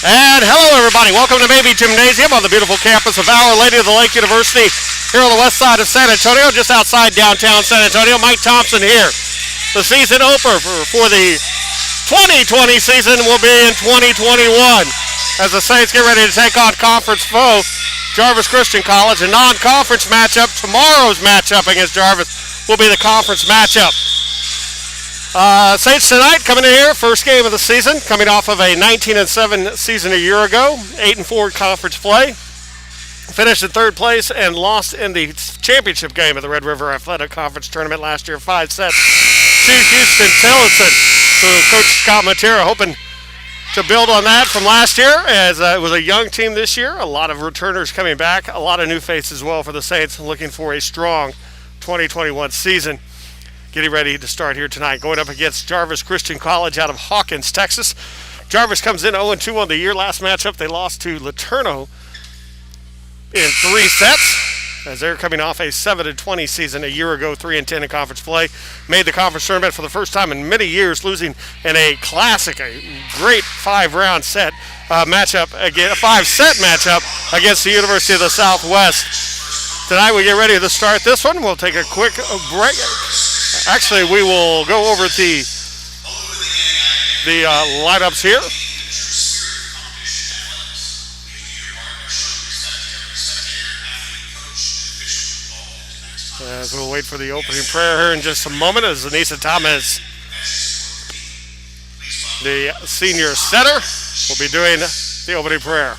And hello, everybody. Welcome to Baby Gymnasium on the beautiful campus of Our Lady of the Lake University here on the west side of San Antonio, just outside downtown San Antonio. Mike Thompson here. The season opener for the 2020 season will be in 2021 as the Saints get ready to take on conference foe Jarvis Christian College. A non-conference matchup. Tomorrow's matchup against Jarvis will be the conference matchup. Saints tonight coming in here, first game of the season, coming off of a 19-7 season a year ago, 8-4 conference play. Finished in third place and lost in the championship game of the Red River Athletic Conference Tournament last year, 5 sets to Houston Tillotson. So Coach Scott Matera hoping to build on that from last year, as it was a young team this year. A lot of returners coming back, a lot of new faces as well for the Saints, looking for a strong 2021 season. Getting ready to start here tonight, going up against Jarvis Christian College out of Hawkins, Texas. Jarvis comes in 0-2 on the year. Last matchup, they lost to Laterno in 3 sets, as they're coming off a 7-20 season a year ago, 3-10 in conference play. Made the conference tournament for the first time in many years, losing in a classic, a great 5-round set matchup, again, a 5-set matchup against the University of the Southwest. Tonight we get ready to start this one. We'll take a quick break. Actually, we will go over the lineups here. As we'll wait for the opening prayer here in just a moment, as Anissa Thomas, the senior setter, will be doing the opening prayer.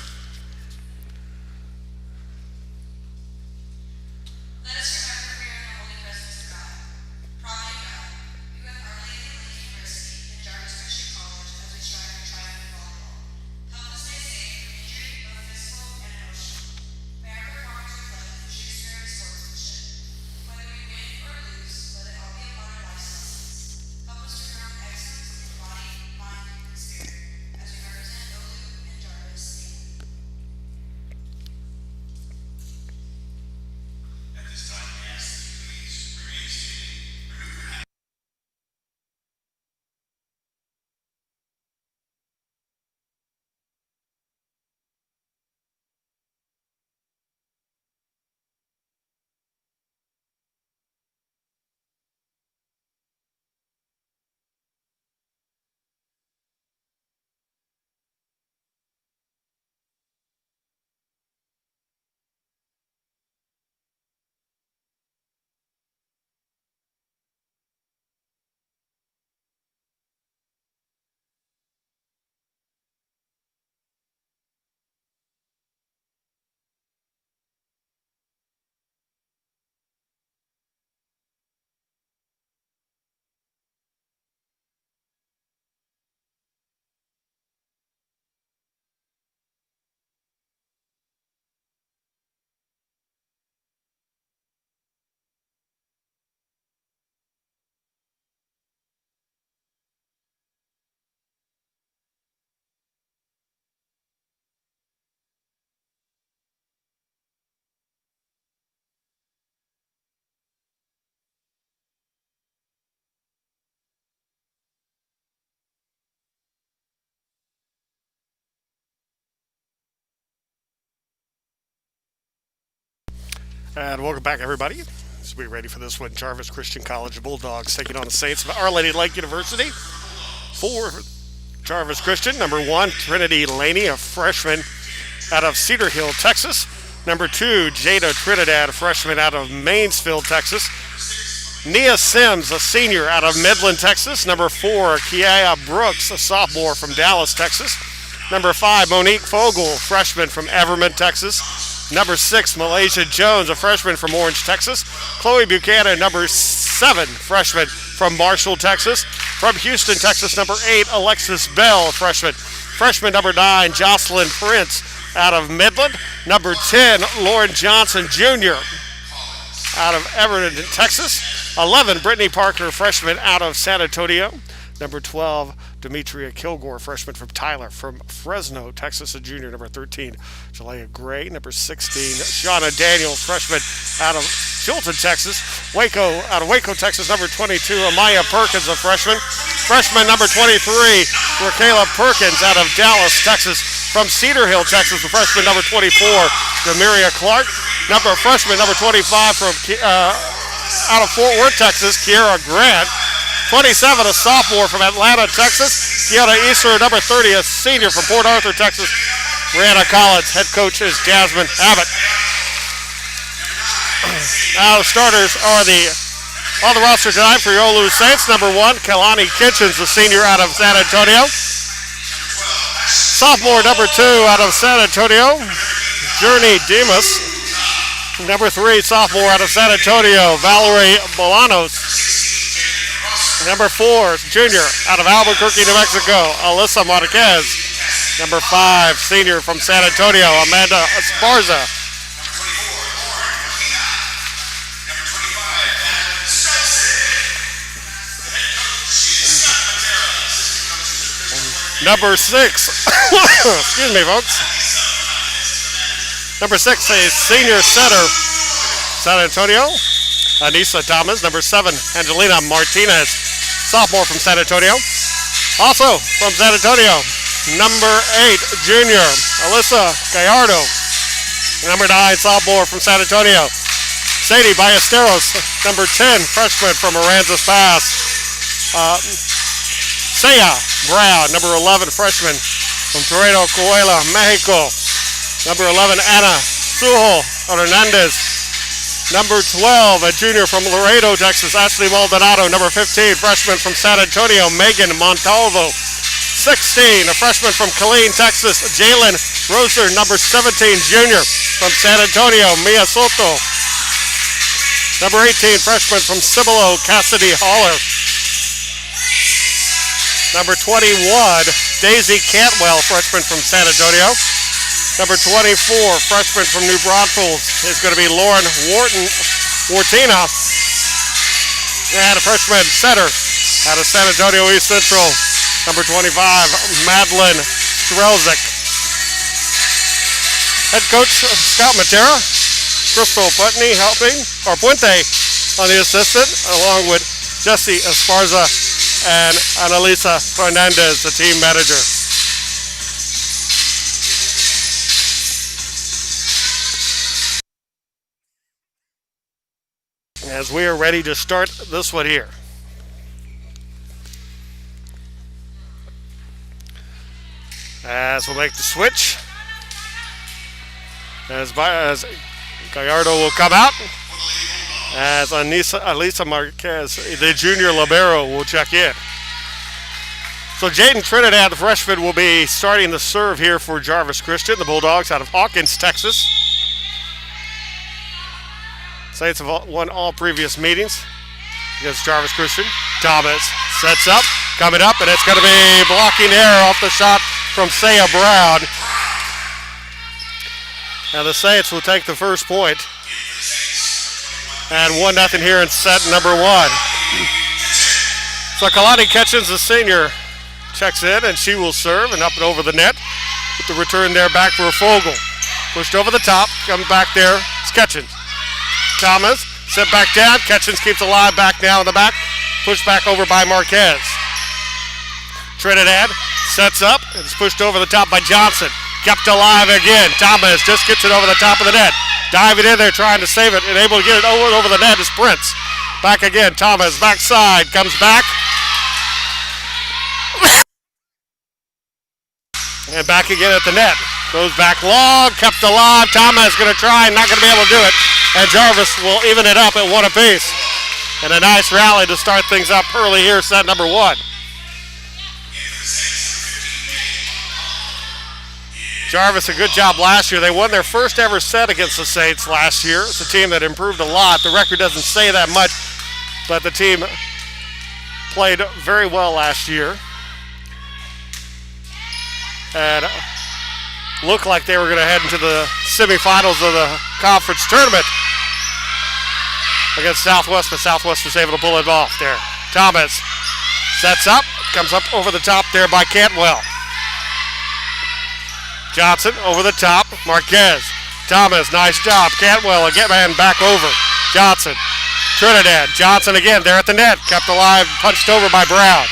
And welcome back, everybody. So we're ready for this one. Jarvis Christian College Bulldogs taking on the Saints of Our Lady of the Lake University. For Jarvis Christian, number 1, Trinity Laney, a freshman out of Cedar Hill, Texas. Number 2, Jada Trinidad, a freshman out of Mansfield, Texas. Nia Sims, a senior out of Midland, Texas. Number 4, Kiaya Brooks, a sophomore from Dallas, Texas. Number 5, Monique Fogel, freshman from Everman, Texas. Number 6, Malaysia Jones, a freshman from Orange, Texas. Chloe Buchanan, number 7, freshman from Marshall, Texas. From Houston, Texas, number 8, Alexis Bell, freshman. Freshman number 9, Jocelyn Prince out of Midland. Number 10, Lauren Johnson Jr. out of Everett, Texas. 11, Brittany Parker, freshman out of San Antonio. Number 12, Demetria Kilgore, freshman from Tyler. From Fresno, Texas, a junior. Number 13, Jalea Gray. Number 16, Shauna Daniels, freshman out of Chilton, Texas. Out of Waco, Texas. Number 22, Amaya Perkins, a freshman. Freshman number 23, Raquela Perkins out of Dallas, Texas. from Cedar Hill, Texas, the freshman number 24, Demaria Clark. Freshman number 25 from out of Fort Worth, Texas, Kiera Grant. 27, a sophomore from Atlanta, Texas, Kiana Easter. Number 30, a senior from Port Arthur, Texas, Brianna Collins. Head coach is Jasmine Abbott. Now the starters are on the roster tonight for your OLLU Saints. Number 1, Kalani Kitchens, a senior out of San Antonio. Sophomore number 2 out of San Antonio, Journey Demas. Number 3, sophomore out of San Antonio, Valerie Bolanos. Number 4, junior out of Albuquerque, New Mexico, Alyssa Marquez. Number 5, senior from San Antonio, Amanda Esparza. Number 6, excuse me, folks. Number 6, a senior center, San Antonio, Anissa Thomas. Number 7, Angelina Martinez, sophomore from San Antonio. Also from San Antonio, number 8, junior, Alyssa Gallardo. Number 9, sophomore from San Antonio, Sadie Ballesteros. Number 10, freshman from Aransas Pass, Saya Brown. Number 11, freshman from Torredo, Coahuila, Mexico. Number 11, Ana Sujo Hernandez. Number 12, a junior from Laredo, Texas, Ashley Maldonado. Number 15, freshman from San Antonio, Megan Montalvo. 16, a freshman from Killeen, Texas, Jalen Roser. Number 17, junior from San Antonio, Mia Soto. Number 18, freshman from Cibolo, Cassidy Haller. Number 21, Daisy Cantwell, freshman from San Antonio. Number 24, freshman from New Braunfels, is going to be Lauren Wartina. And a freshman center out of San Antonio East Central, number 25, Madeline Strelzik. Head coach Scott Matera, Crystal Puente on the assistant, along with Jesse Esparza and Annalisa Fernandez, the team manager. As we are ready to start this one here. As we'll make the switch. As Gallardo will come out. As Alisa Marquez, the junior libero, will check in. So Jaden Trinidad, the freshman, will be starting the serve here for Jarvis Christian, the Bulldogs out of Hawkins, Texas. Saints have won all previous meetings against Jarvis Christian. Thomas sets up, coming up, and it's going to be blocking air off the shot from Saya Brown. Now the Saints will take the first point. And 1-0 here in set number 1. So Kalani Kitchens, the senior, checks in, and she will serve and up and over the net. With the return there back for a Fogel. Pushed over the top, comes back there, it's Kitchens. Thomas, set back down. Kitchens keeps alive back now in the back. Pushed back over by Marquez. Trinidad sets up. It's pushed over the top by Johnson. Kept alive again. Thomas just gets it over the top of the net. Diving in there trying to save it and able to get it over the net is Prince. Back again. Thomas backside. Comes back. And back again at the net. Goes back long. Kept alive. Thomas going to try. Not going to be able to do it. And Jarvis will even it up at 1 apiece. And a nice rally to start things up early here, set number 1. Jarvis, a good job last year. They won their first ever set against the Saints last year. It's a team that improved a lot. The record doesn't say that much, but the team played very well last year. And looked like they were going to head into the semifinals of the conference tournament against Southwest, but Southwest was able to pull it off there. Thomas sets up, comes up over the top there by Cantwell. Johnson over the top, Marquez. Thomas, nice job. Cantwell again, man, back over. Johnson, Trinidad. Johnson again there at the net, kept alive, punched over by Brown.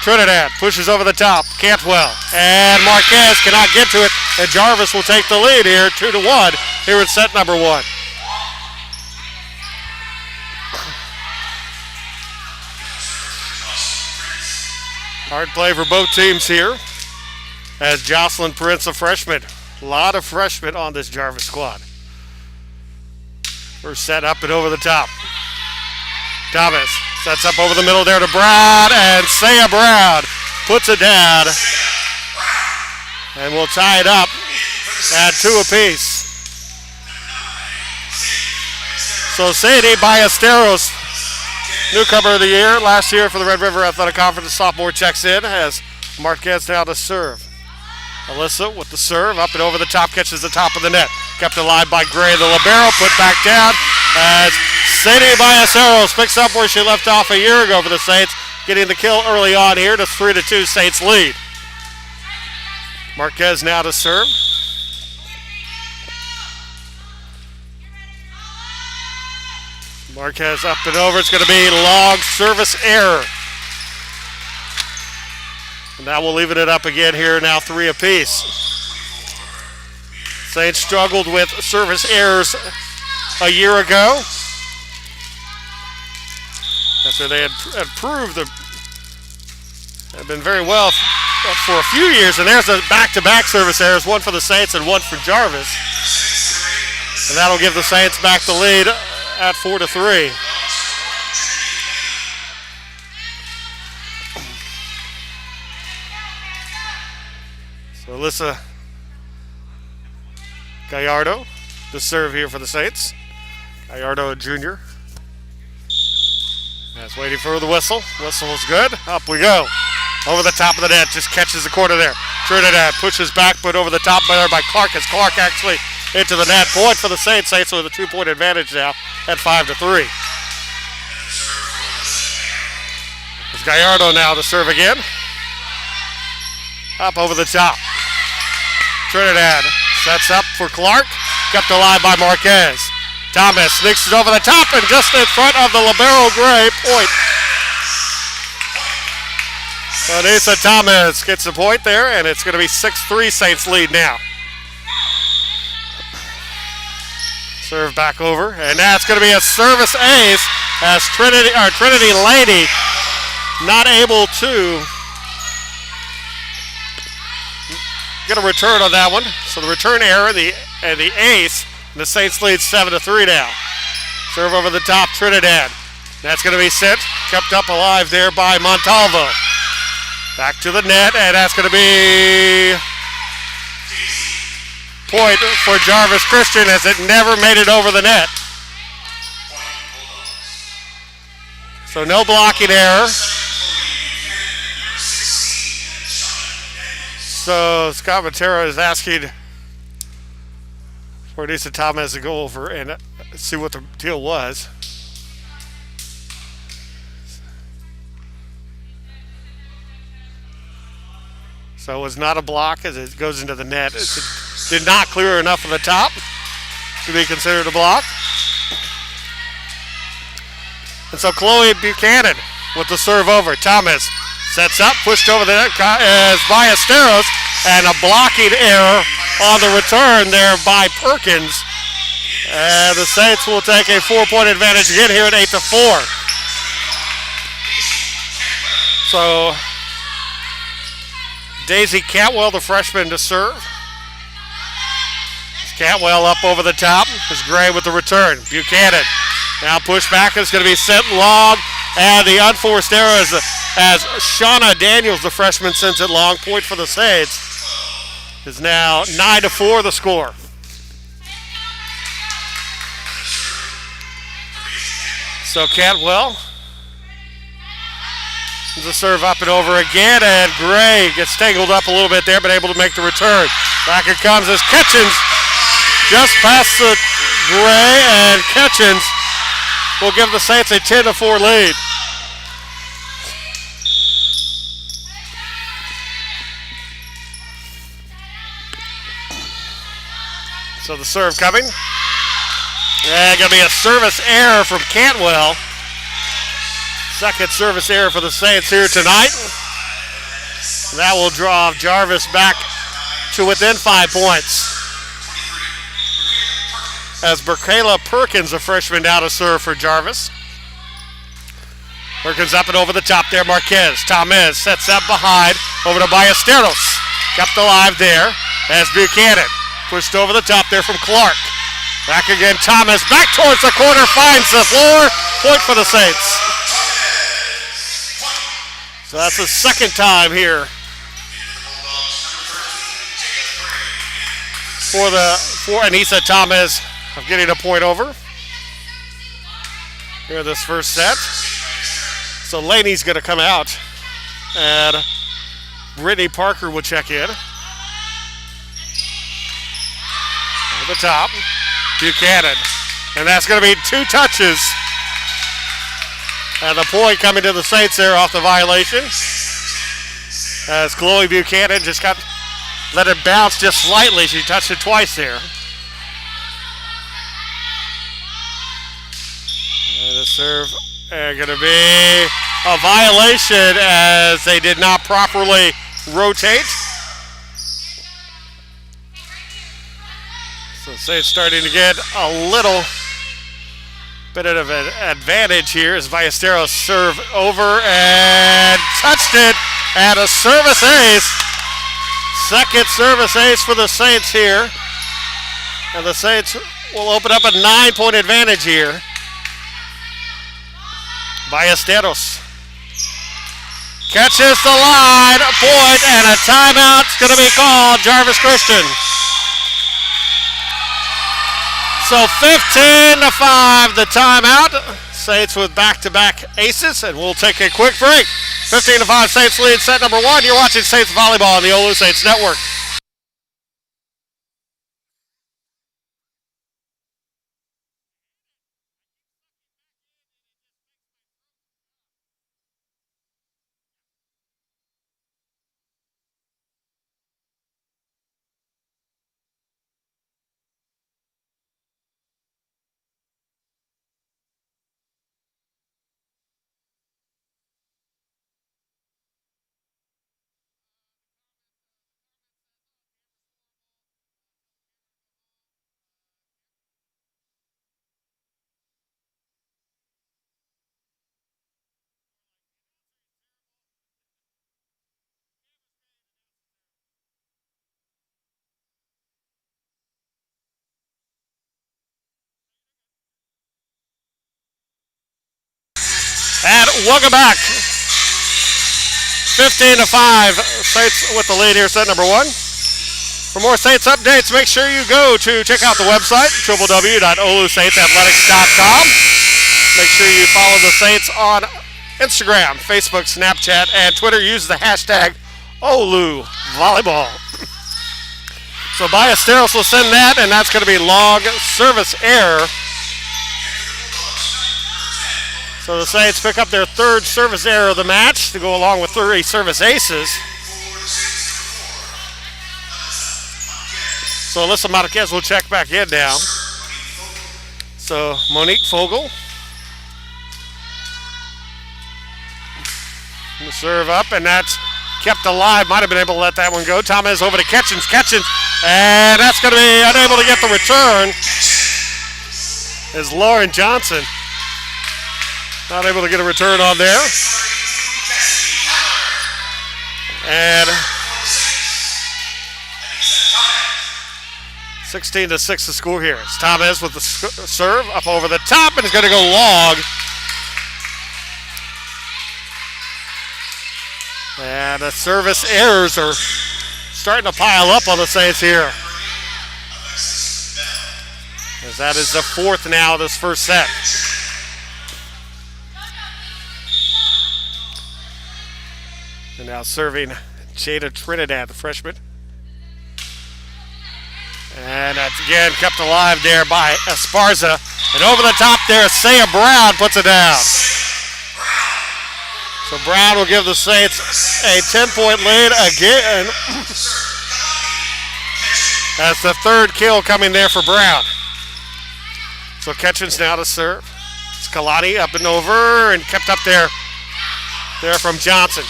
Trinidad pushes over the top. Cantwell and Marquez cannot get to it, and Jarvis will take the lead here, 2-1 here in set number 1. Hard play for both teams here as Jocelyn Prince, a freshman. A lot of freshmen on this Jarvis squad. First set up and over the top. Thomas sets up over the middle there to Brown, and Saya Brown puts it down. And we'll tie it up at 2 apiece. So Sadie Ballesteros, newcomer of the year last year for the Red River Athletic Conference sophomore, checks in as Marquez now to serve. Alyssa with the serve, up and over the top, catches the top of the net. Kept alive by Gray, the libero, put back down as Sadie Ballesteros picks up where she left off a year ago for the Saints, getting the kill early on here to 3-2 Saints lead. Marquez now to serve. Marquez up and over. It's going to be long service error. And that will leave it up again here, now 3 apiece. Saints struggled with service errors a year ago after they had been very well for a few years. And there's a back-to-back service errors, one for the Saints and one for Jarvis. And that'll give the Saints back the lead at 4-3. So Alyssa Gallardo, the serve here for the Saints. Gallardo, a junior. That's waiting for the whistle. Whistle is good. Up we go. Over the top of the net, just catches the corner there. Trinidad pushes back, but over the top there by Clark, as Clark actually into the net. Point for the Saints. Saints with a 2-point advantage now at 5-3. It's Gallardo now to serve again. Up over the top. Trinidad sets up for Clark. Kept alive by Marquez. Thomas sneaks it over the top and just in front of the libero Gray. Point. Vanessa Thomas gets the point there, and it's going to be 6-3 Saints lead now. Serve back over, and now it's going to be a service ace as Trinity Lady not able to get a return on that one. So the return error and the ace, and the Saints lead 7-3 now. Serve over the top, Trinidad. That's going to be sent, kept up alive there by Montalvo. Back to the net, and that's going to be point for Jarvis Christian as it never made it over the net. So no blocking error. So Scott Matera is asking for Anissa Thomas to go over and see what the deal was. So it was not a block as it goes into the net. It did not clear enough of the top to be considered a block. And so Chloe Buchanan with the serve over. Thomas sets up, pushed over the net as Ballesteros, and a blocking error on the return there by Perkins. And the Saints will take a 4-point advantage again here at 8-4. So Daisy Cantwell, the freshman, to serve. Cantwell up over the top. Is Gray with the return. Buchanan now push back. It's going to be sent long. And the unforced error is as Shauna Daniels, the freshman, sends it long. Point for the Saints. Is now 9-4 the score. So Cantwell. The serve up and over again, and Gray gets tangled up a little bit there, but able to make the return. Back it comes as Ketchens just past the Gray, and Ketchens will give the Saints a 10-4 lead. So the serve coming. And going to be a service error from Cantwell. Second service error for the Saints here tonight. That will draw Jarvis back to within 5 points. As Berkayla Perkins, a freshman, now to serve for Jarvis. Perkins up and over the top there. Marquez. Thomas sets up behind. Over to Ballesteros. Kept alive there as Buchanan pushed over the top there from Clark. Back again, Thomas. Back towards the corner. Finds the floor. Point for the Saints. So that's the second time here for Anissa Thomas of getting a point over here this first set. So Laney's going to come out, and Brittany Parker will check in. Over the top, Buchanan, and that's going to be 2 touches. And the point coming to the Saints there off the violation, as Chloe Buchanan just let it bounce just slightly. She touched it twice there. And the serve going to be a violation as they did not properly rotate. So the Saints starting to get a little bit of an advantage here as Ballesteros serve over and touched it, and a service ace. Second service ace for the Saints here. And the Saints will open up a 9-point advantage here. Ballesteros catches the line, a point, and a timeout's going to be called, Jarvis Christian. So 15-5, the timeout. Saints with back-to-back aces, and we'll take a quick break. 15-5, Saints lead set number 1. You're watching Saints Volleyball on the OLLU Saints Network. And welcome back. 15-5, Saints with the lead here, set number 1. For more Saints updates, make sure you go to check out the website, www.ollusaintsathletics.com. Make sure you follow the Saints on Instagram, Facebook, Snapchat, and Twitter. Use the hashtag OLLU Volleyball. So Ballesteros will send that, and that's going to be long service error. So the Saints pick up their 3rd service error of the match to go along with 3 service aces. So Alyssa Marquez will check back in now. So Monique Fogel will serve up, and that's kept alive. Might have been able to let that one go. Thomas over to Ketchens, and that's going to be unable to get the return. Is Lauren Johnson. Not able to get a return on there. And 16-6 the score here. It's Thomas with the serve up over the top, and it's going to go long. And the service errors are starting to pile up on the Saints here, as that is the 4th now of this first set. And now serving Jada Trinidad, the freshman. And that's again kept alive there by Esparza. And over the top there, Saya Brown puts it down. So Brown will give the Saints a 10-point lead again. That's the 3rd kill coming there for Brown. So Ketchens now to serve. Scalati up and over and kept up there from Johnson.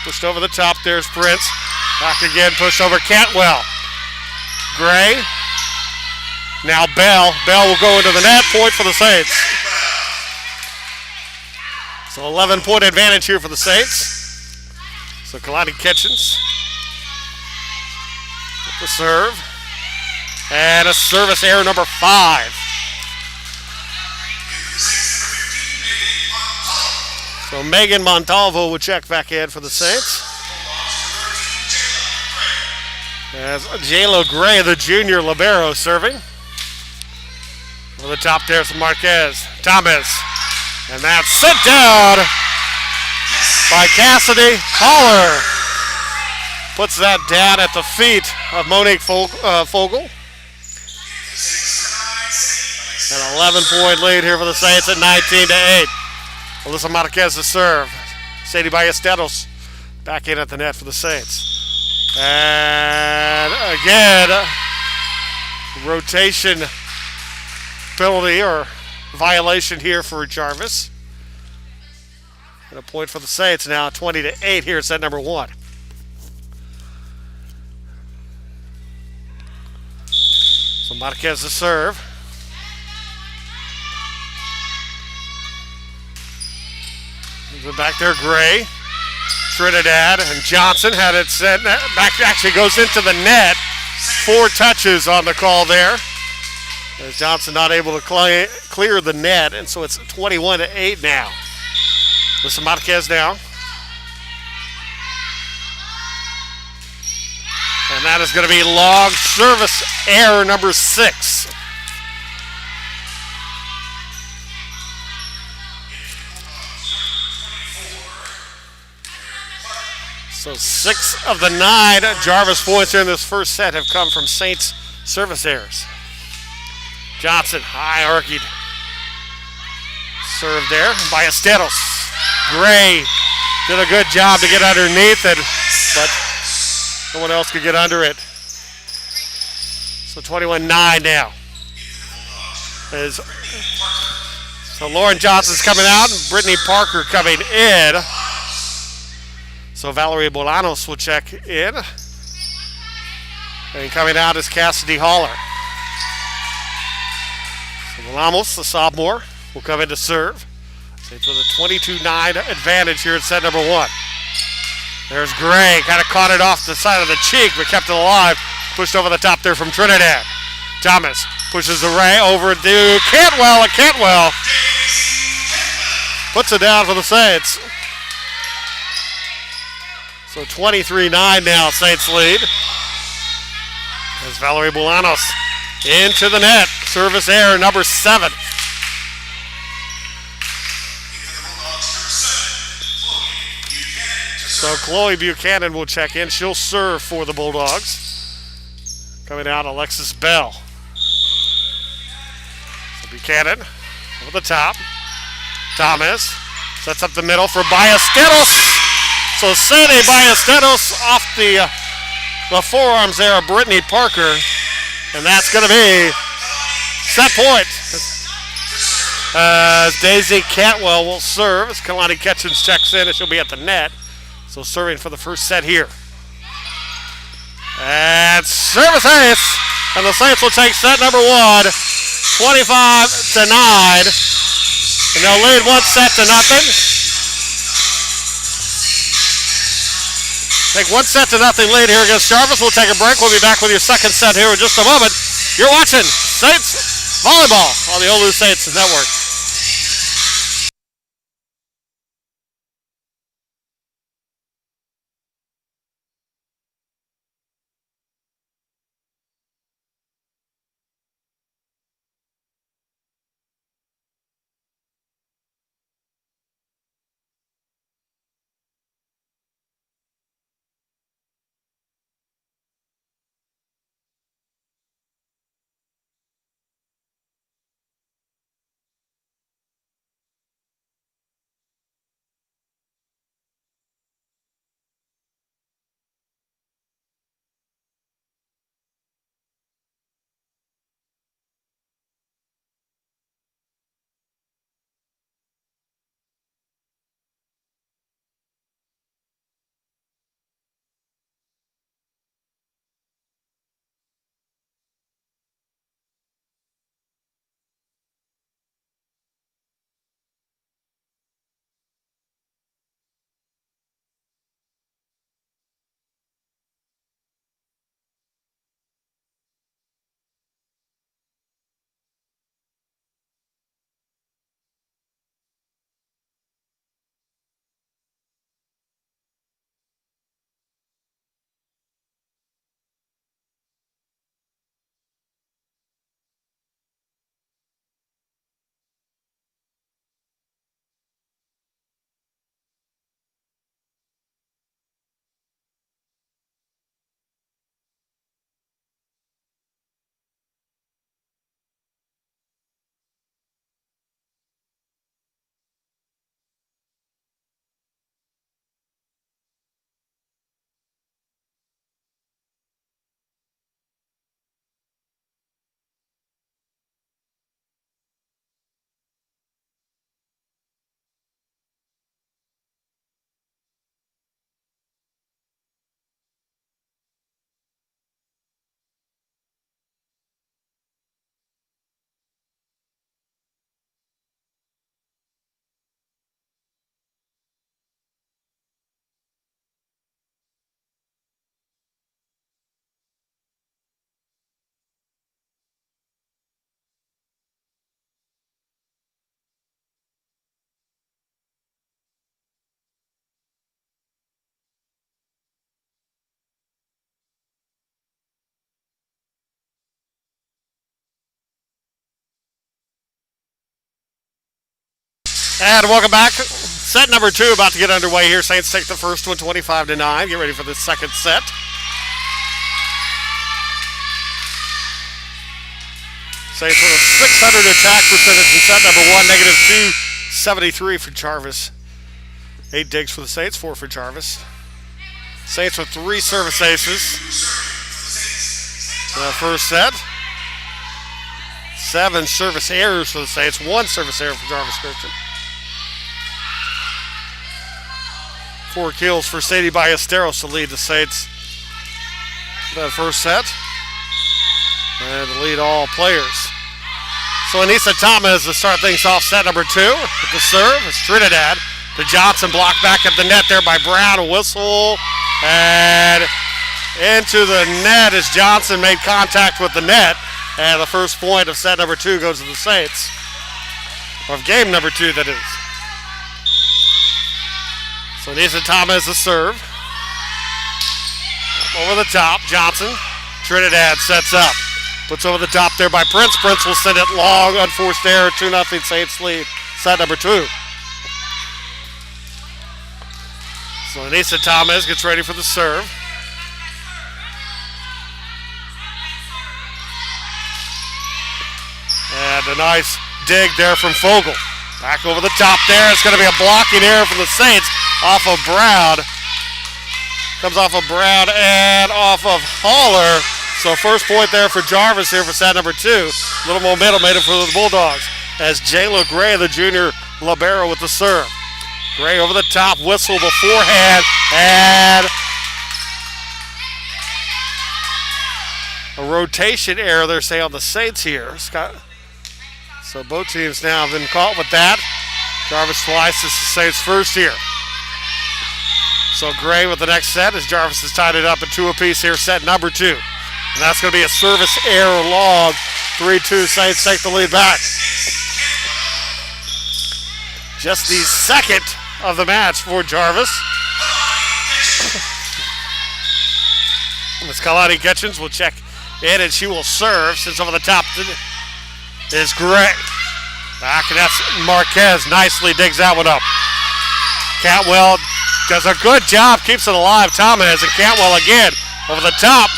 Pushed over the top. There's Prince. Back again. Pushed over Cantwell. Gray. Now Bell. Bell will go into the net. Point for the Saints. So 11-point advantage here for the Saints. So Kalani Kitchens with the serve. And a service error number 5. So Megan Montalvo will check back in for the Saints. As J-Lo Gray, the junior libero, serving. Over the top there's Marquez. Thomas. And that's sent down by Cassidy Holler. Puts that down at the feet of Monique Fogel. An 11-point lead here for the Saints at 19-8. Alyssa Marquez to serve. Sadie Ballesteros back in at the net for the Saints. And again, rotation penalty or violation here for Jarvis. And a point for the Saints now, 20-8 here at set number 1. So Marquez to serve. Back there, Gray, Trinidad, and Johnson had it sent back. Actually goes into the net. 4 touches on the call there. As Johnson not able to clear the net, and so it's 21-8 now. Listen, Marquez now. And that is going to be long service error number 6. So 6 of the 9 Jarvis points here in this first set have come from Saints service errors. Johnson, high arced serve there by Esteros. Gray did a good job to get underneath it, but no one else could get under it. So 21-9 now. So Lauren Johnson's coming out and Brittany Parker coming in. So Valerie Bolanos will check in. And coming out is Cassidy Holler. So Bolanos, the sophomore, will come in to serve. Saints with a 22-9 advantage here at set number 1. There's Gray, kind of caught it off the side of the cheek, but kept it alive. Pushed over the top there from Trinidad. Thomas pushes the Ray over to Cantwell, and Cantwell puts it down for the Saints. So 23-9 now, Saints lead. As Valerie Bolanos into the net. Service error number 7. So Chloe Buchanan will check in. She'll serve for the Bulldogs. Coming out, Alexis Bell. So Buchanan over the top. Thomas sets up the middle for Ballesteros. So Sadie Ballesteros off the forearms there of Brittany Parker. And that's going to be set point. Daisy Cantwell will serve as Kalani Kitchens checks in and she'll be at the net. So serving for the first set here. And service ace. And the Saints will take set number 1, 25-9. And they'll lead 1 set to nothing. Take 1 set to nothing lead here against Jarvis. We'll take a break. We'll be back with your second set here in just a moment. You're watching Saints Volleyball on the OLLU Saints Network. And welcome back. Set number 2 about to get underway here. Saints take the first one 25-9. Get ready for the second set. Saints with a .600 attack percentage in set number 1, negative 273 for Jarvis. 8 digs for the Saints, 4 for Jarvis. Saints with 3 service aces. The first set. 7 service errors for the Saints, 1 service error for Jarvis Christian. 4 kills for Sadie Ballesteros to lead the Saints that first set. And to lead all players. So Anissa Thomas to start things off set number 2 with the serve. It's Trinidad to Johnson, blocked back at the net there by Brown. A whistle and into the net as Johnson made contact with the net. And the first point of set number 2 goes to the Saints. Or of game number 2, that is. So Anissa Thomas the serve. Over the top, Johnson. Trinidad sets up. Puts over the top there by Prince. Prince will send it long, unforced error, 2-0 Saints lead. Set number 2. So Anissa Thomas gets ready for the serve. And a nice dig there from Fogel. Back over the top there. It's going to be a blocking error from the Saints off of Brown. Comes off of Brown and off of Haller. So first point there for Jarvis here for set number 2. A little momentum made it for the Bulldogs as Jayla Gray, the junior libero, with the serve. Gray over the top, whistle beforehand, and a rotation error they're saying on the Saints here. So both teams now have been caught with that. Jarvis twice, this is the Saints first here. So Gray with the next set as Jarvis has tied it up at 2 apiece here, set number 2. And that's going to be a service error long. 3-2, Saints take the lead back. Just the second of the match for Jarvis. Miss Kalani Getchins will check in and she will serve since over the top is Gray. Back, and that's Marquez. Nicely digs that one up. Cantwell does a good job, keeps it alive. Thomas and Cantwell again over the top.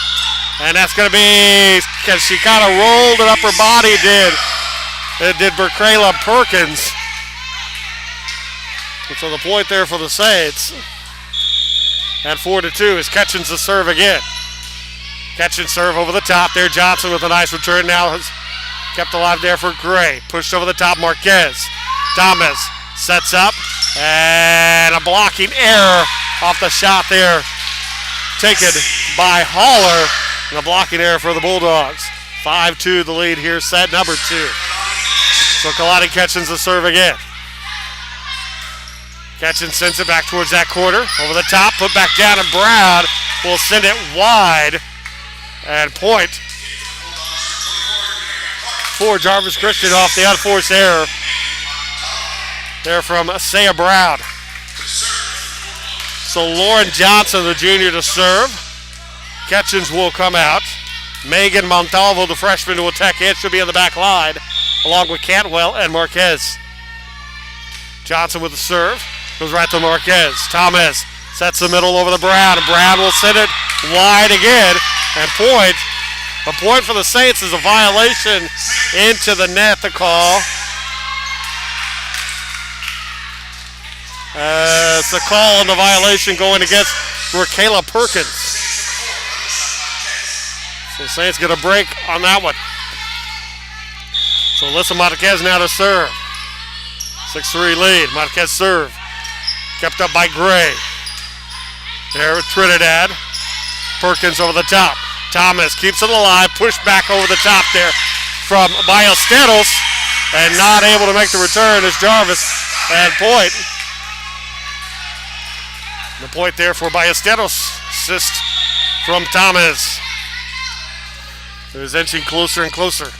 And that's going to be, because she kind of rolled it up her body, it did Berkrayla Perkins. And so the point there for the Saints. And 4-2 is Ketchins to serve again. Ketchins serve over the top there. Johnson with a nice return now has kept alive there for Gray. Pushed over the top, Marquez. Thomas sets up. And a blocking error off the shot there. Taken by Haller. And a blocking error for the Bulldogs. 5-2 the lead here, set number 2. So Kalani Ketchins to serve again. Ketchins sends it back towards that corner. Over the top, put back down, and Brown will send it wide. And point for Jarvis Christian off the unforced error there from Saya Brown. So Lauren Johnson, the junior, to serve. Ketchins will come out. Megan Montalvo, the freshman, to attack it. She'll be on the back line, along with Cantwell and Marquez. Johnson with the serve. Goes right to Marquez. Thomas sets the middle over the Brown. And Brown will send it wide again. And point. The point for the Saints is a violation into the net, the call. It's a call on the violation going against Berkrayla Perkins. So Saints get a break on that one. So Alyssa Marquez now to serve. 6-3 lead. Marquez serve. Kept up by Gray. There with Trinidad. Perkins over the top. Thomas keeps it alive. Pushed back over the top there from Ballesteros. And not able to make the return is Jarvis. And point. The point there for Ballesteros. Assist from Thomas. It was inching closer and closer.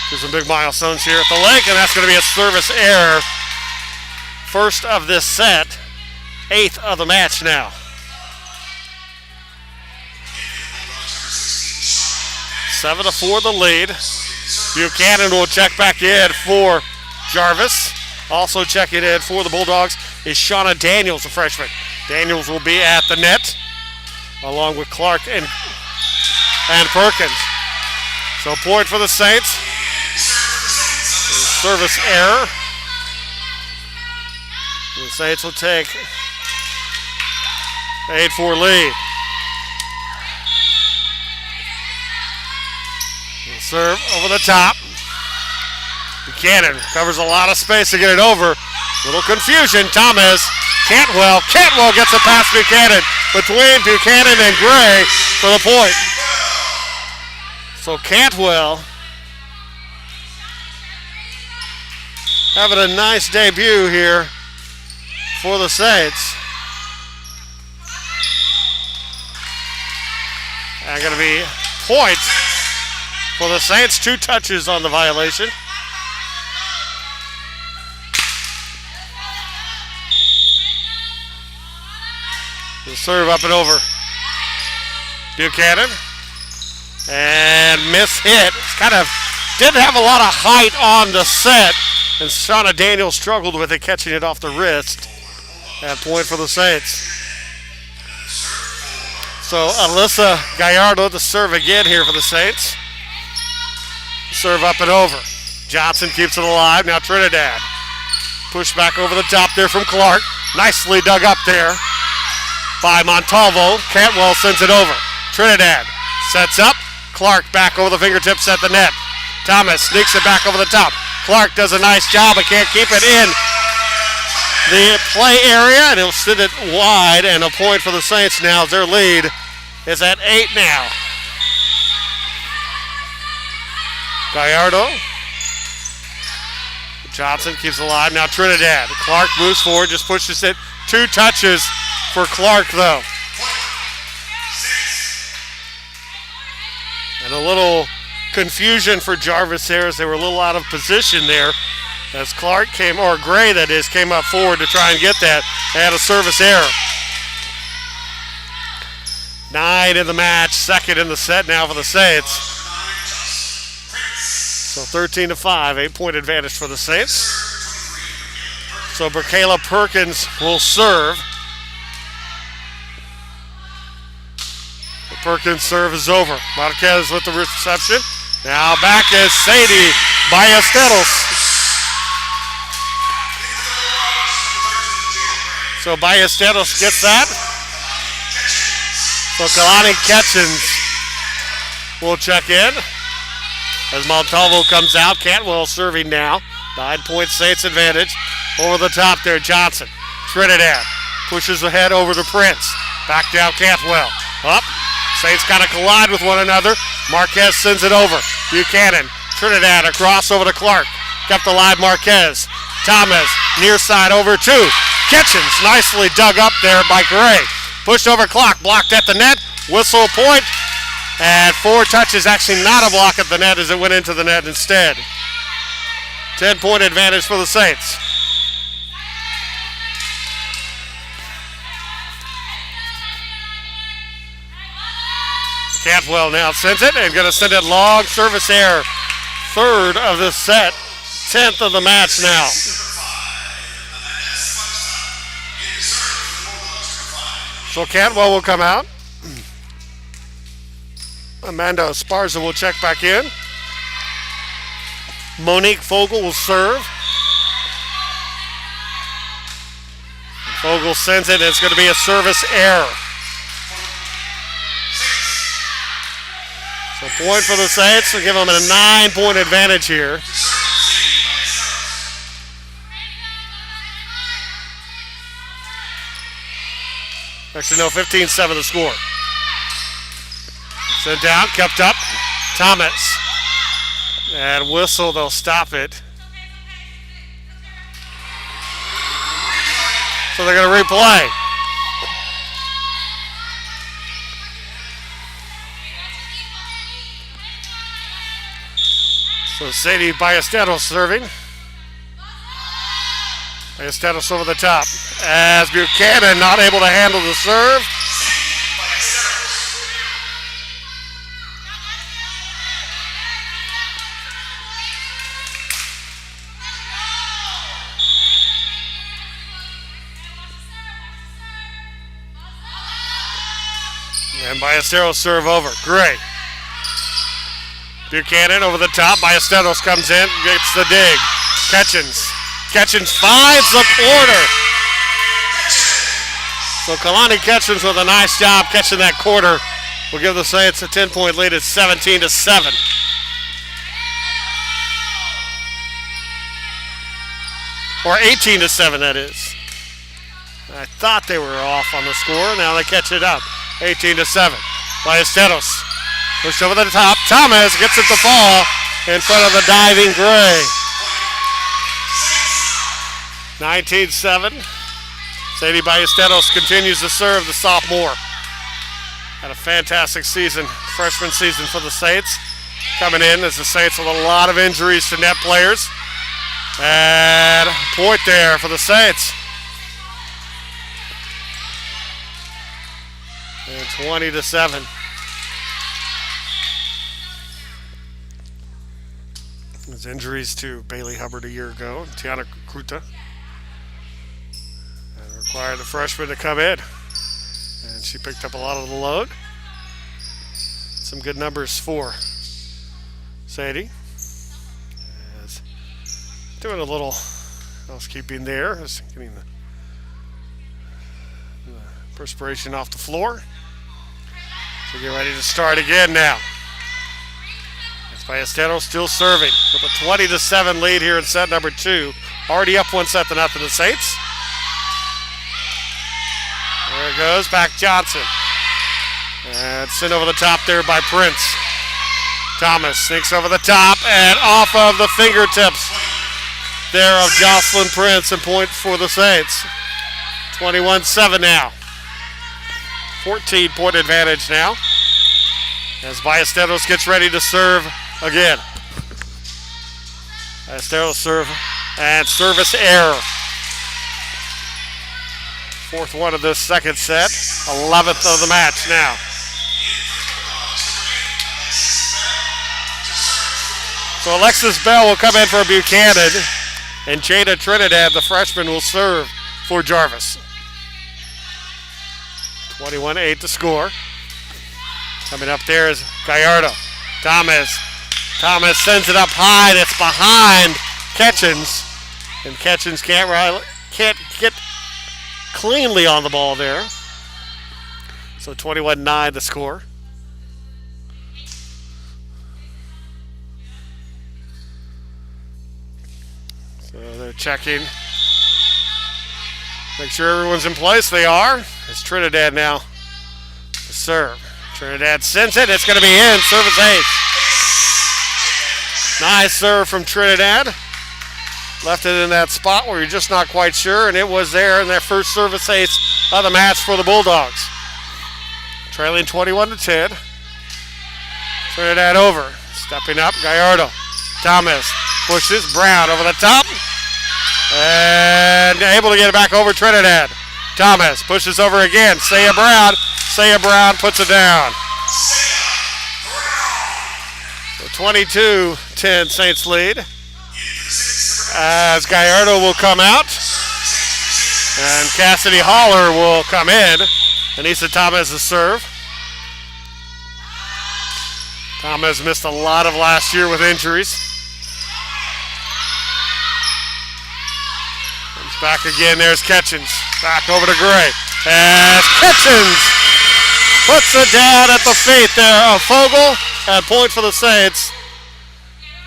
There's some big milestones here at the lake, and that's going to be a service error. First of this set, 8th of the match now. Seven to 4 the lead. Buchanan will check back in for Jarvis. Also checking in for the Bulldogs is Shauna Daniels, a freshman. Daniels will be at the net along with Clark and Perkins. So point for the Saints. Service error. The Saints will take 8-4 lead. Serve over the top. Buchanan covers a lot of space to get it over. Little confusion. Thomas. Cantwell gets it past Buchanan. Between Buchanan and Gray for the point. So Cantwell having a nice debut here for the Saints. And going to be points for the Saints. 2 touches on the violation. The serve up and over. Buchanan. And miss hit. Kind of didn't have a lot of height on the set. And Shauna Daniels struggled with it, catching it off the wrist. And point for the Saints. So Alyssa Gallardo to serve again here for the Saints. Serve up and over. Johnson keeps it alive. Now Trinidad. Push back over the top there from Clark. Nicely dug up there by Montalvo. Cantwell sends it over. Trinidad sets up. Clark back over the fingertips at the net. Thomas sneaks it back over the top. Clark does a nice job but can't keep it in the play area, and he'll send it wide, and a point for the Saints now. Their lead is at 8 now. Gallardo. Johnson keeps it alive. Now Trinidad. Clark moves forward, just pushes it. 2 touches for Clark, though. And a little confusion for Jarvis there as they were a little out of position there. As Clark came, or Gray that is, came up forward to try and get that. They had a service error. 9 in the match, 2nd in the set now for the Saints. So 13-5, 8-point advantage for the Saints. So Berkayla Perkins will serve. The Perkins serve is over. Marquez with the reception. Now back is Sadie Ballesteros. So Ballesteros gets that. So Kalani Ketchens will check in as Montalvo comes out. Cantwell serving now. 9-point Saints advantage. Over the top there, Johnson. Trinidad pushes ahead over to Prince. Back down Cantwell. Up. Saints kind of collide with one another. Marquez sends it over. Buchanan. Trinidad across over to Clark. Kept alive Marquez. Thomas near side over to Kitchens. Nicely dug up there by Gray. Pushed over clock. Blocked at the net. Whistle point. And 4 touches. Actually not a block at the net as it went into the net instead. 10-point advantage for the Saints. Cantwell now sends it and going to send it long. Service error. 3rd of the set. 10th of the match now. So Cantwell will come out. Amanda Esparza will check back in. Monique Fogel will serve. Fogel sends it, and it's going to be a service error. So point for the Saints. We'll give them a 9-point advantage here. Actually, no, 15-7 the score. Sent down, kept up. Thomas. And whistle, they'll stop it. So they're going to replay. So Sadie Ballesteros serving. Ballesteros over the top. As Buchanan not able to handle the serve. And Ballesteros serve over. Gray. Buchanan over the top. Ballesteros comes in, gets the dig. Ketchens finds the quarter. So Kalani Ketchens with a nice job catching that quarter. We'll give the Saints a 10-point lead at 17-7. Or 18-7, that is. I thought they were off on the score. Now they catch it up. 18-7. Ballesteros pushed over the top. Thomas gets it to fall in front of the diving Gray. 19-7. Sadie Ballesteros continues to serve, the sophomore. Had a fantastic season, freshman season for the Saints. Coming in as the Saints with a lot of injuries to net players. And a point there for the Saints. And 20-7. There's injuries to Bailey Hubbard a year ago, Tiana Kruta. And required the freshman to come in. And she picked up a lot of the load. Some good numbers for Sadie. As doing a little housekeeping there. Just getting the perspiration off the floor. So get ready to start again now. As Ballesteros still serving with a 20-7 lead here in set number 2. Already up 1-0 the Saints. There it goes, back Johnson. And sent over the top there by Prince. Thomas sneaks over the top and off of the fingertips there of Jocelyn Prince, and point for the Saints. 21-7 now. 14-point advantage now as Ballesteros gets ready to serve again. Ballesteros serve and service error. Fourth one of this second set. 11th of the match now. So Alexis Bell will come in for Buchanan, and Jada Trinidad, the freshman, will serve for Jarvis. 21-8 to score. Coming up there is Gallardo. Thomas sends it up high. That's behind Ketchens. And Ketchens can't get cleanly on the ball there. So 21-9 the score. So they're checking. Make sure everyone's in place. They are. It's Trinidad now to serve. Trinidad sends it. It's going to be in. Service ace. Nice serve from Trinidad. Left it in that spot where you're just not quite sure, and it was there in their first service ace of the match for the Bulldogs. Trailing 21-10. Trinidad over. Stepping up, Gallardo. Thomas pushes. Brown over the top. And able to get it back over Trinidad. Thomas pushes over again. Saya Brown puts it down. So 22-10 Saints lead. As Gallardo will come out. And Cassidy Holler will come in. Anissa Thomas is serve. Thomas missed a lot of last year with injuries. Back again, there's Ketchens. Back over to Gray. As Ketchens puts it down at the feet there of Fogel. And point for the Saints.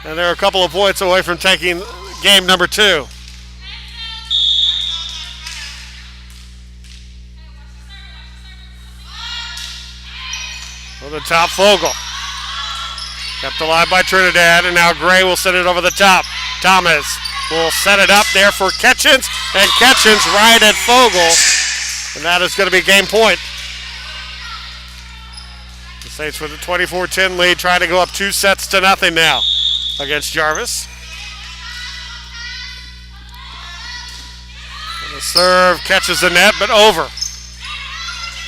And they're a couple of points away from taking game number 2. Over the top, Fogel. Kept alive by Trinidad, and now Gray will send it over the top. Thomas will set it up there for Ketchens, and Ketchens right at Fogel, and that is going to be game point. The Saints with a 24-10 lead, trying to go up 2-0 now against Jarvis. And the serve catches the net, but over.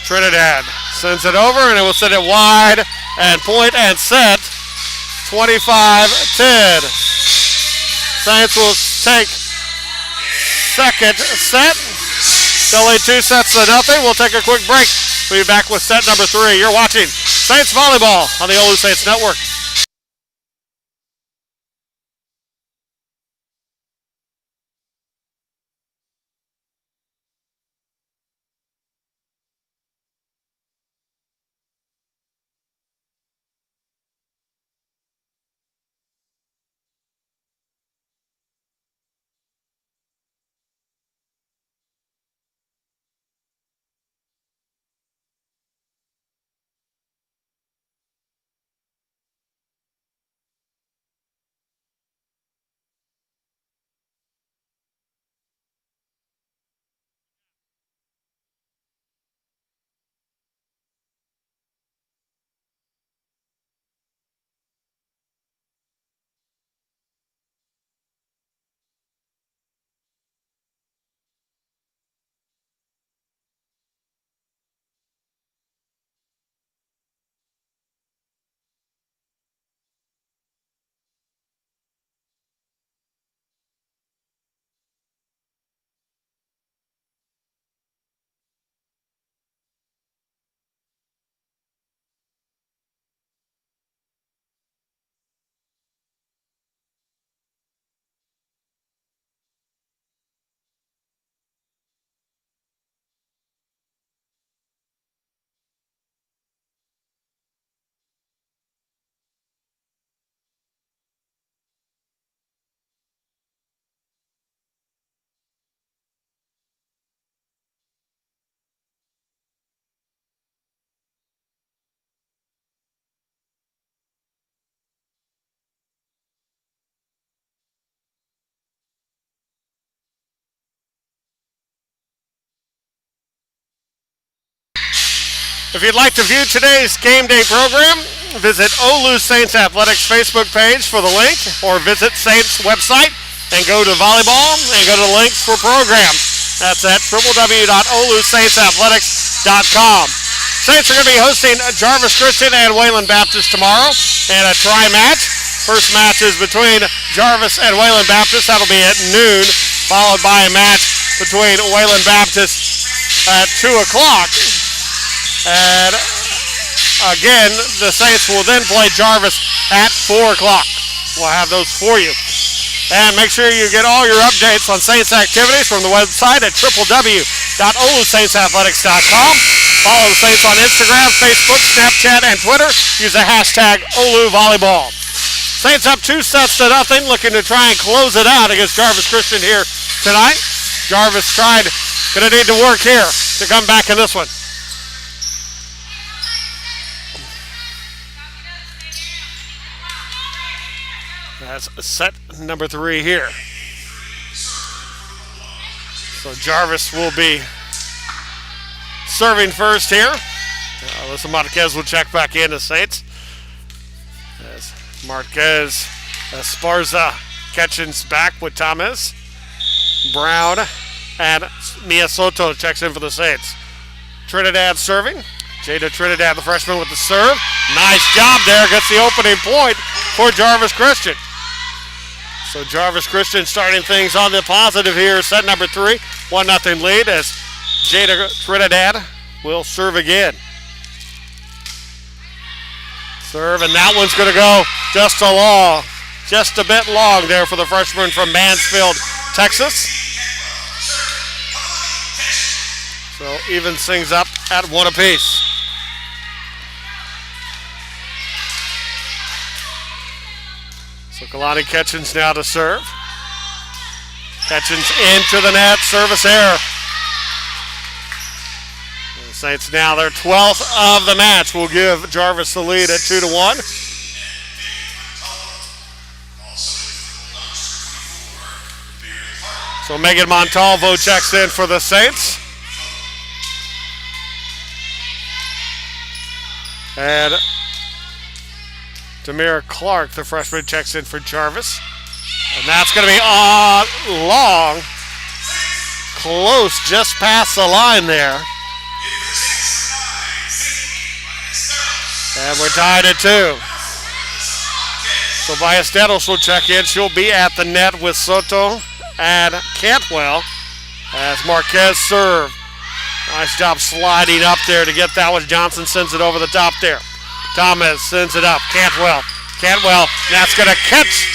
Trinidad sends it over, and it will send it wide, and point and set. 25-10. Saints will take second set. Still lead 2-0. We'll take a quick break. We'll be back with set number 3. You're watching Saints Volleyball on the OLLU Saints Network. If you'd like to view today's game day program, visit OLLU Saints Athletics Facebook page for the link, or visit Saints website and go to volleyball and go to the links for programs. That's at www.ollusaintsathletics.com. Saints are going to be hosting Jarvis Christian and Wayland Baptist tomorrow in a tri-match. First match is between Jarvis and Wayland Baptist. That'll be at noon, followed by a match between Wayland Baptist at 2 o'clock. And again, the Saints will then play Jarvis at 4 o'clock. We'll have those for you. And make sure you get all your updates on Saints activities from the website at www.ollusaintsathletics.com. Follow the Saints on Instagram, Facebook, Snapchat, and Twitter. Use the hashtag OLLU Volleyball. Saints up 2-0, looking to try and close it out against Jarvis Christian here tonight. Jarvis going to need to work here to come back in this one. That's set number 3 here. So Jarvis will be serving first here. Alyssa Marquez will check back in to Saints. As Marquez, Esparza, Ketchens back with Thomas. Brown and Mia Soto checks in for the Saints. Trinidad serving. Jada Trinidad, the freshman, with the serve. Nice job there. Gets the opening point for Jarvis Christian. So Jarvis Christian starting things on the positive here. Set number 3, 1-0 lead as Jada Trinidad will serve again. Serve, and that one's going to go just a bit long there for the freshman from Mansfield, Texas. So evens things up at 1 apiece. So Kalani Ketchens now to serve. Ketchens into the net, service error. The Saints now their 12th of the match will give Jarvis the lead at 2-1. So Megan Montalvo checks in for the Saints. And Demira Clark, the freshman, checks in for Jarvis. And that's going to be long. Close, just past the line there. And we're tied at 2. So Ballesteros will check in. She'll be at the net with Soto and Cantwell as Marquez serve. Nice job sliding up there to get that one. Johnson sends it over the top there. Thomas sends it up. Cantwell, that's going to catch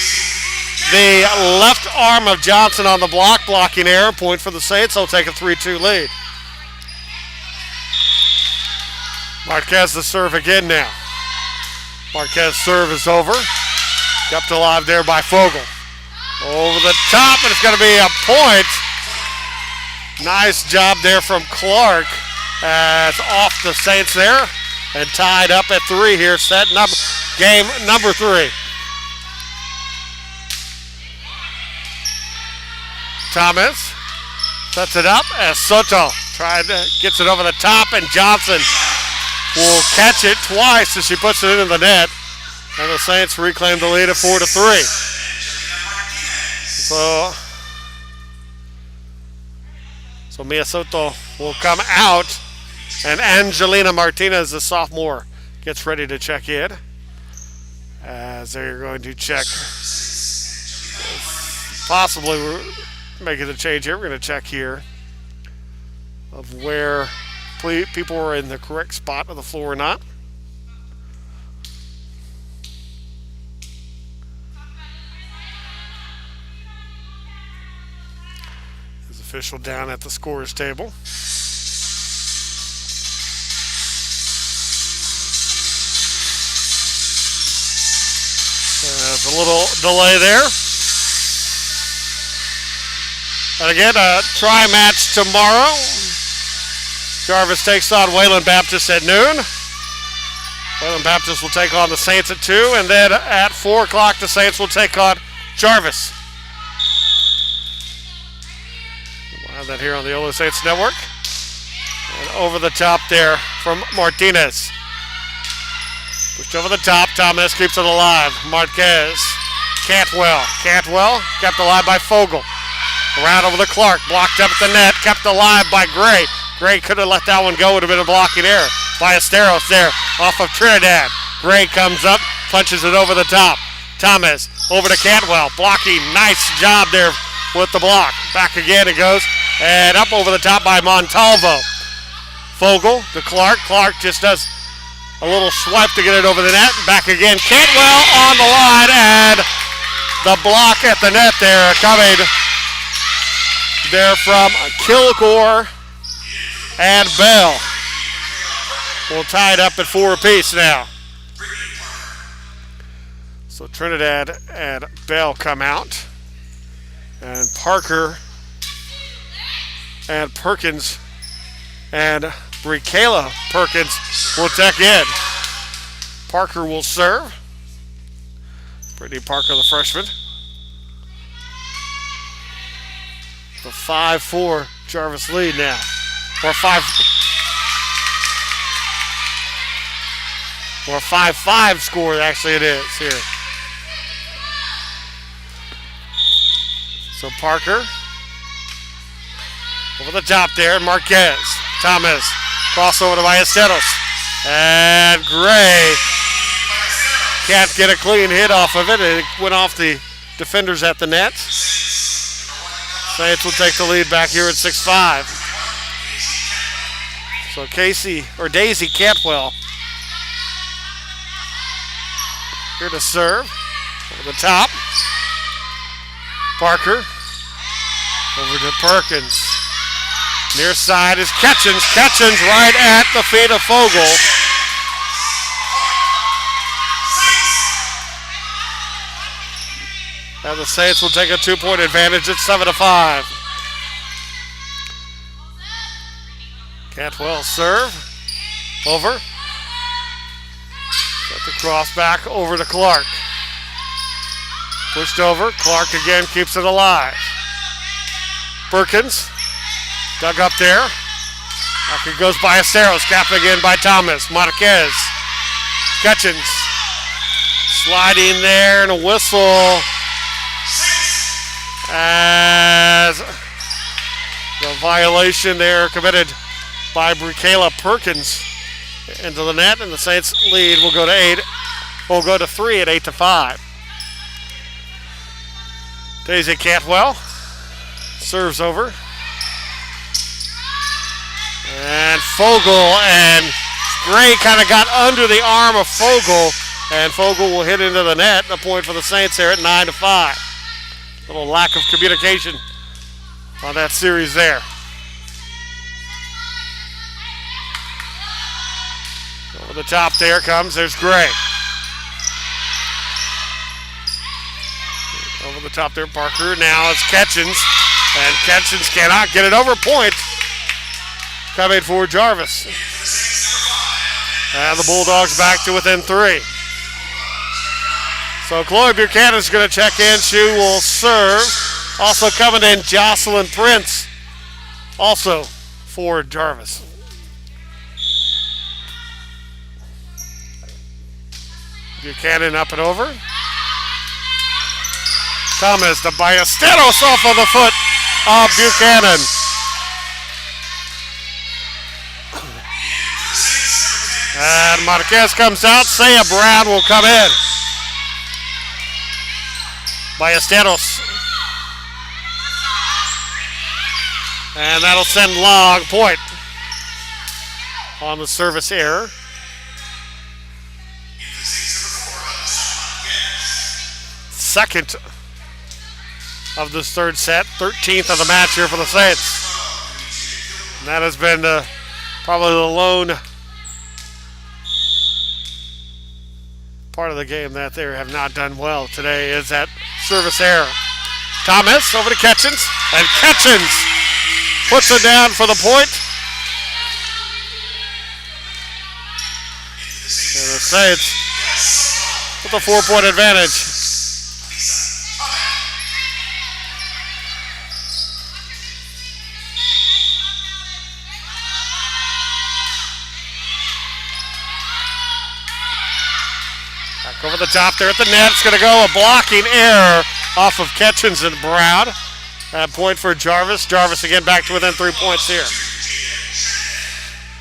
the left arm of Johnson on the block. Blocking error. Point for the Saints. They'll take a 3-2 lead. Marquez the serve again now. Marquez serve is over. Kept alive there by Fogel. Over the top, and it's going to be a point. Nice job there from Clark. It's off the Saints there and tied up at 3 here. Game number 3. Thomas sets it up as Soto gets it over the top, and Johnson will catch it twice as she puts it into the net. And the Saints reclaim the lead at 4-3. So Mia Soto will come out, and Angelina Martinez, the sophomore, gets ready to check in. As they're going to check, possibly we're making the change here. We're going to check here of where people are in the correct spot of the floor or not. His official down at the scorer's table. There's a little delay there. And again, a try match tomorrow. Jarvis takes on Wayland Baptist at noon. Wayland Baptist will take on the Saints at 2. And then at 4 o'clock, the Saints will take on Jarvis. We'll have that here on the OLLU Saints Network. And over the top there from Martinez. Pushed over the top. Thomas keeps it alive. Marquez. Cantwell kept alive by Fogel. Around over to Clark. Blocked up at the net. Kept alive by Gray. Gray could have let that one go. Would have been a blocking error. Ballesteros there off of Trinidad. Gray comes up. Punches it over the top. Thomas over to Cantwell. Blocking. Nice job there with the block. Back again it goes. And up over the top by Montalvo. Fogel to Clark. Clark just does a little swipe to get it over the net. Back again. Cantwell on the line. And the block at the net there coming there from Kilgore and Bell. We'll tie it up at 4 apiece now. So Trinidad and Bell come out. And Parker and Perkins and Brikayla Perkins will check in. Parker will serve. Brittany Parker, the freshman. The 5-4 Jarvis lead now. Or 5-5 score, actually it is here. So Parker over the top there. Marquez. Thomas. Crossover to Ballesteros. And Gray can't get a clean hit off of it. It went off the defenders at the net. Saints will take the lead back here at 6-5. So Daisy Cantwell here to serve. Over the top. Parker. Over to Perkins. Near side is Ketchens. Ketchens right at the feet of Fogel. And the Saints will take a 2-point advantage at 7-5. Cantwell serve. Over. Set the cross back over to Clark. Pushed over. Clark again keeps it alive. Perkins. Dug up there. Back it goes by Ballesteros. Capped again by Thomas. Marquez. Ketchens. Sliding there and a whistle. As the violation there committed by Brikayla Perkins into the net, and the Saints lead will go to 8. Will go to 3 at 8-5. Daisy Cantwell serves over. And Fogel and Gray kind of got under the arm of Fogel, and Fogel will hit into the net. A point for the Saints there at 9-5. A little lack of communication on that series there. Over the top there comes, there's Gray. Over the top there, Parker. Now it's Ketchens, and Ketchens cannot get it over. Point coming for Jarvis. And the Bulldogs back to within 3. So Chloe Buchanan's going to check in. She will serve. Also coming in, Jocelyn Prince, also for Jarvis. Buchanan up and over. Thomas to Ballesteros off of the foot of Buchanan. And Marquez comes out. Saya Brown will come in. Ballesteros. And that'll send long. Point on the service error. Second of this third set, 13th of the match here for the Saints. And that has been probably the lone part of the game that they have not done well today is that service error. Thomas over to Ketchens, and Ketchens puts it down for the point. And the Saints with a 4-point advantage. Over the top there at the net. It's going to go a blocking error off of Ketchens and Brown. Point for Jarvis. Jarvis again back to within 3 points here.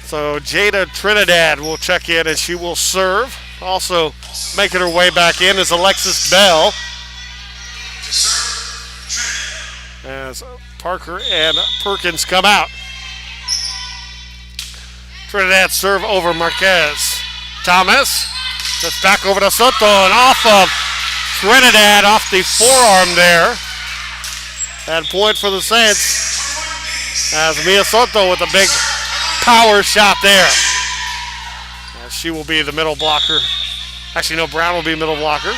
So Jada Trinidad will check in and she will serve. Also making her way back in is Alexis Bell. As Parker and Perkins come out. Trinidad serve over Marquez. Thomas. That's back over to Soto and off of Trinidad, off the forearm there. And point for the Saints as Mia Soto with a big power shot there. She will be the middle blocker. Actually, no, Brown will be middle blocker.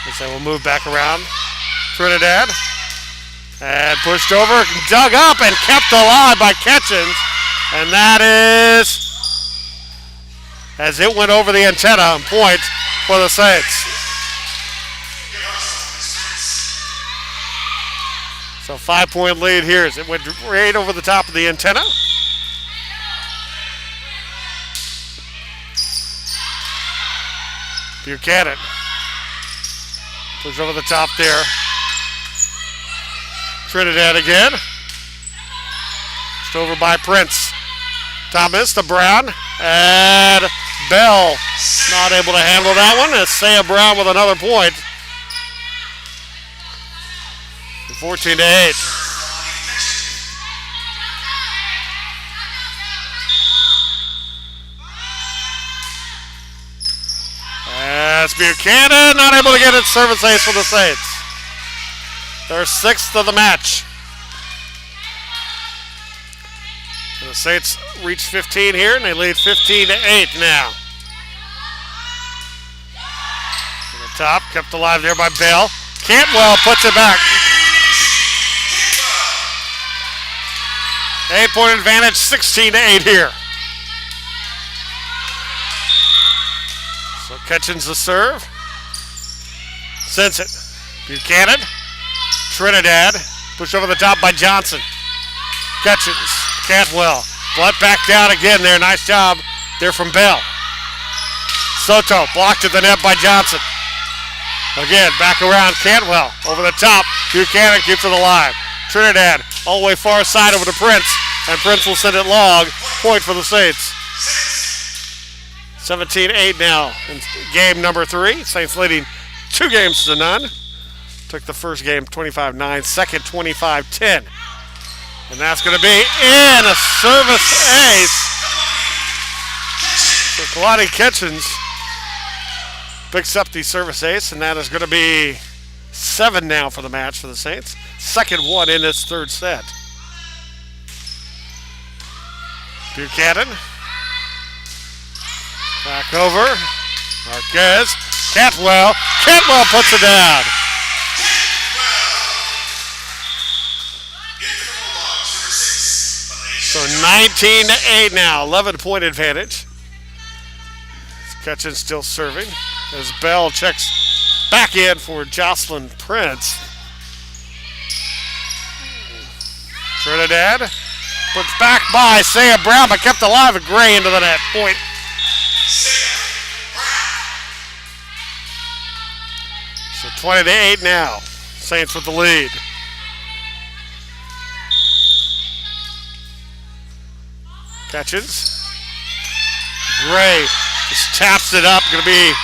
And so we'll move back around. Trinidad. And pushed over, dug up, and kept alive by Ketchens. And that is, as it went over the antenna, and point for the Saints. So 5-point lead here as it went right over the top of the antenna. Buchanan push over the top there. Trinidad again. Just over by Prince. Thomas to Brown, and Bell not able to handle that one. It's Saya Brown with another point. 14-8. That's Buchanan, not able to get its service ace for the Saints. Their 6th of the match. And the Saints reach 15 here, and they lead 15-8 now. To the top, kept alive there by Bell. Cantwell puts it back. 8-point advantage, 16-8 here. So Ketchens the serve. Sends it. Buchanan. Trinidad. Pushed over the top by Johnson. Ketchens. Cantwell. Blunt back down again there. Nice job there from Bell. Soto blocked at the net by Johnson. Again, back around Cantwell. Over the top. Buchanan keeps it alive. Trinidad all the way far side over to Prince. And Prince will send it long. Point for the Saints. 17-8 now in game number 3. Saints leading 2-0. Took the first game 25-9, second 25-10. And that's going to be in a service ace. So Kalani Kitchens picks up the service ace, and that is going to be 7 now for the match for the Saints. Second one in this third set. Buchanan. Back over. Marquez. Cantwell. Cantwell puts it down. So 19-8 now. 11-point advantage. Kitchen still serving as Bell checks back in for Jocelyn Prince. Trinidad puts back by Saya Brown, but kept alive and Gray into the net. Point. So 20-8 now. Saints with the lead. Catches. Gray just taps it up. Going to be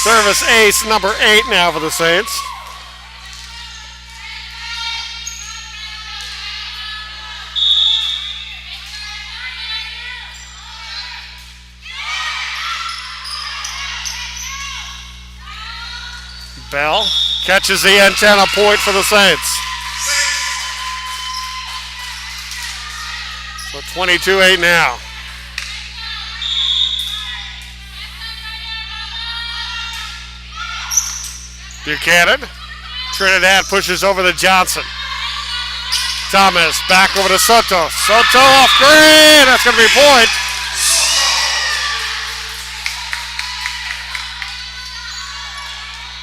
service ace number 8 now for the Saints. Bell catches the antenna. Point for the Saints. So 22-8 now. Buchanan. Trinidad pushes over to Johnson. Thomas back over to Soto. Soto off green. That's going to be point.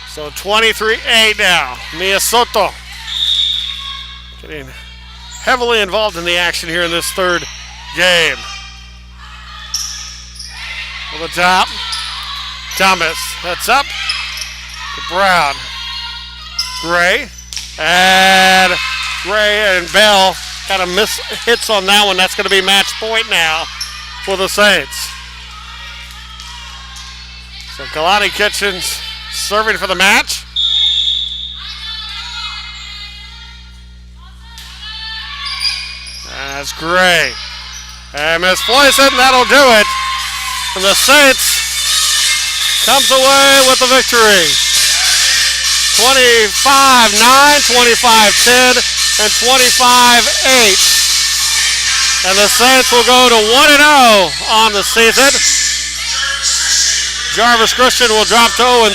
So 23-8 now. Mia Soto getting heavily involved in the action here in this third game. On the top. Thomas. That's up. Brown, Gray, and Bell kind of miss hits on that one. That's going to be match point now for the Saints. So Kalani Kitchens serving for the match. That's Gray. And Miss Floyson, that'll do it. And the Saints comes away with the victory. 25-9, 25-10, and 25-8. And the Saints will go to 1-0 on the season. Jarvis Christian will drop to 0-3.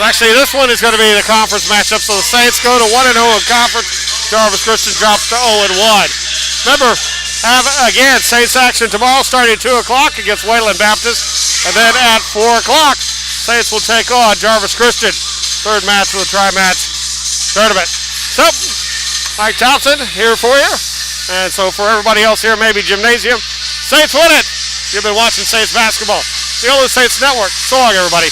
So actually this one is going to be the conference matchup. So the Saints go to 1-0 in conference. Jarvis Christian drops to 0-1. Remember, have again Saints action tomorrow starting at 2 o'clock against Wayland Baptist. And then at 4 o'clock, Saints will take on Jarvis Christian. Third match of the tri-match tournament. So, Mike Thompson here for you. And so for everybody else here, maybe Gymnasium, Saints win it. You've been watching Saints basketball. The OLLU Saints Network. So long, everybody.